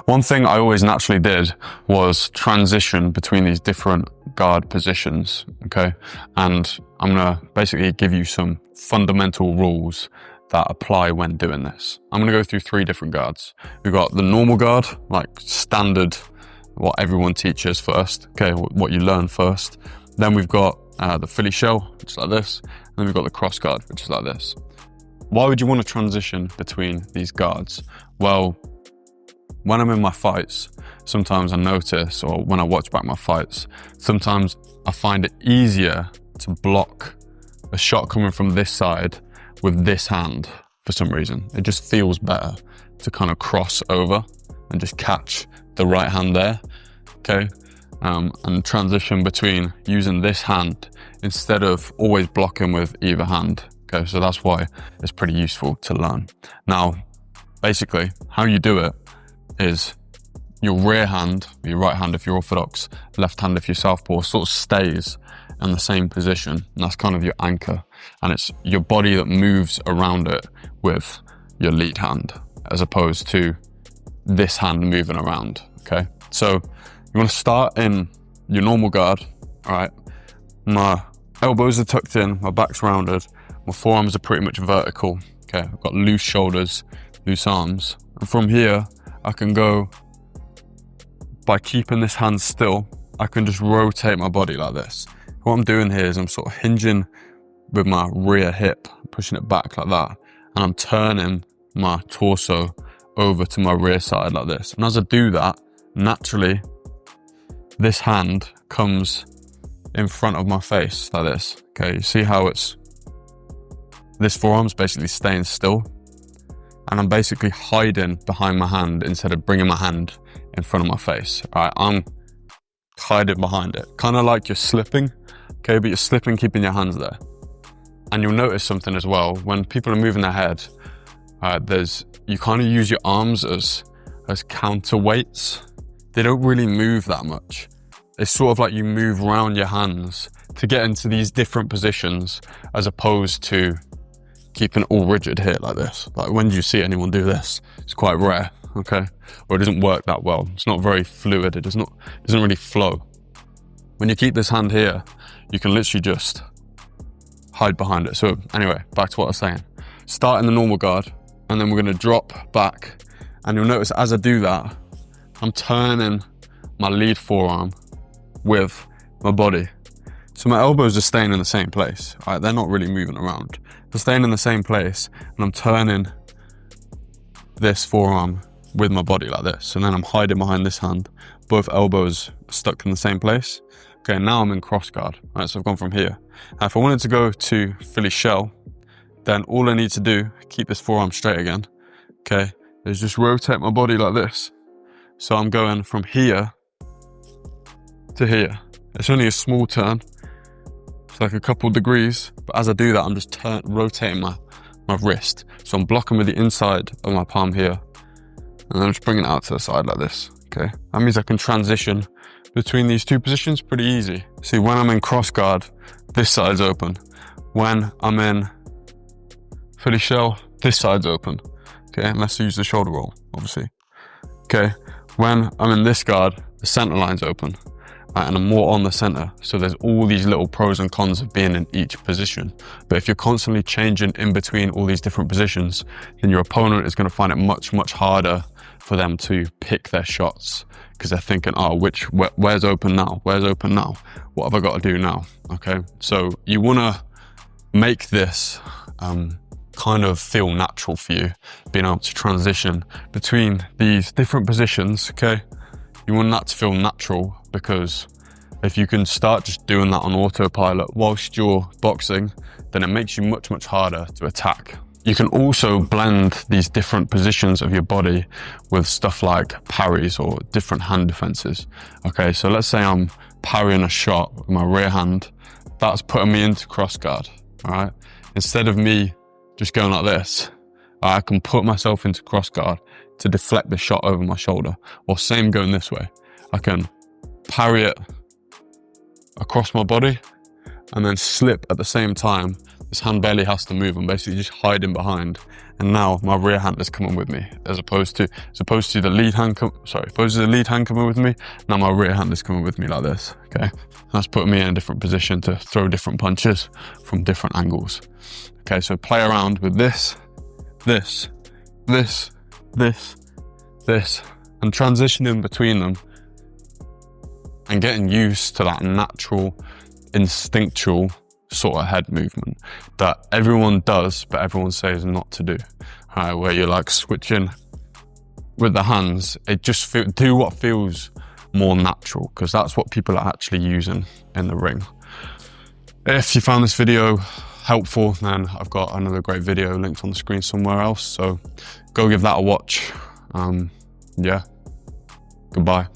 one thing I always naturally did was transition between these different guard positions, okay? And I'm gonna basically give you some fundamental rules that apply when doing this. I'm gonna go through 3 different guards. We've got the normal guard, like standard, what everyone teaches first, okay, what you learn first. Then we've got the Philly shell, which is like this. And then we've got the cross guard, which is like this. Why would you want to transition between these guards? Well, when I'm in my fights, sometimes I notice, or when I watch back my fights, sometimes I find it easier to block a shot coming from this side with this hand for some reason. It just feels better to kind of cross over and just catch the right hand there, okay? And transition between using this hand instead of always blocking with either hand, okay? So that's why it's pretty useful to learn. Now, basically, how you do it is your rear hand, your right hand if you're orthodox, left hand if you're southpaw, sort of stays in the same position. And that's kind of your anchor. And it's your body that moves around it with your lead hand, as opposed to this hand moving around, okay? So you want to start in your normal guard, all right? My elbows are tucked in, my back's rounded, my forearms are pretty much vertical, okay? I've got loose shoulders, loose arms. And from here, I can go, by keeping this hand still, I can just rotate my body like this. What I'm doing here is I'm sort of hinging with my rear hip, pushing it back like that. And I'm turning my torso over to my rear side like this. And as I do that, naturally, this hand comes in front of my face like this. Okay, you see how this forearm's basically staying still, and I'm basically hiding behind my hand instead of bringing my hand in front of my face. All right, I'm hiding behind it, kind of like you're slipping, okay, but you're slipping keeping your hands there. And you'll notice something as well, when people are moving their head, you kind of use your arms as counterweights. They don't really move that much. It's sort of like you move around your hands to get into these different positions, as opposed to keeping it all rigid here like this. Like, when do you see anyone do this? It's quite rare, okay? Or it doesn't work that well. It's not very fluid. It doesn't really flow. When you keep this hand here, you can literally just hide behind it. So anyway, back to what I was saying. Start in the normal guard, and then we're gonna drop back. And you'll notice as I do that, I'm turning my lead forearm with my body. So my elbows are staying in the same place, right? They're not really moving around. They're staying in the same place, and I'm turning this forearm with my body like this. And then I'm hiding behind this hand, both elbows stuck in the same place. Okay, now I'm in cross guard, right? So I've gone from here. Now, if I wanted to go to Philly shell, then all I need to do, keep this forearm straight again, okay, is just rotate my body like this. So I'm going from here to here. It's only a small turn. It's like a couple degrees, but as I do that, I'm just rotating my wrist. So I'm blocking with the inside of my palm here, and then I'm just bringing it out to the side like this, okay? That means I can transition between these 2 positions pretty easy. See, when I'm in cross guard, this side's open. When I'm in Philly shell, this side's open, okay? Unless I use the shoulder roll, obviously. Okay, when I'm in this guard, the center line's open. Right, and I'm more on the center. So there's all these little pros and cons of being in each position. But if you're constantly changing in between all these different positions, then your opponent is going to find it much, much harder for them to pick their shots, because they're thinking, oh, where's open now? Where's open now? What have I got to do now? Okay, so you want to make this kind of feel natural for you, being able to transition between these different positions, okay? You want that to feel natural, because if you can start just doing that on autopilot whilst you're boxing, then it makes you much, much harder to attack. You can also blend these different positions of your body with stuff like parries or different hand defenses. Okay, so let's say I'm parrying a shot with my rear hand. That's putting me into cross guard, all right? Instead of me just going like this, I can put myself into cross guard to deflect the shot over my shoulder. Or same going this way. I can parry it across my body, and then slip at the same time. This hand barely has to move. I'm basically just hiding behind. And now my rear hand is coming with me, as opposed to the lead hand coming with me. Now my rear hand is coming with me like this, okay? That's putting me in a different position to throw different punches from different angles. Okay, so play around with this, and transitioning between them and getting used to that natural, instinctual sort of head movement that everyone does, but everyone says not to do. Right, where you're like switching with the hands, do what feels more natural, because that's what people are actually using in the ring. If you found this video helpful, then I've got another great video linked on the screen somewhere else, so go give that a watch. Yeah, goodbye.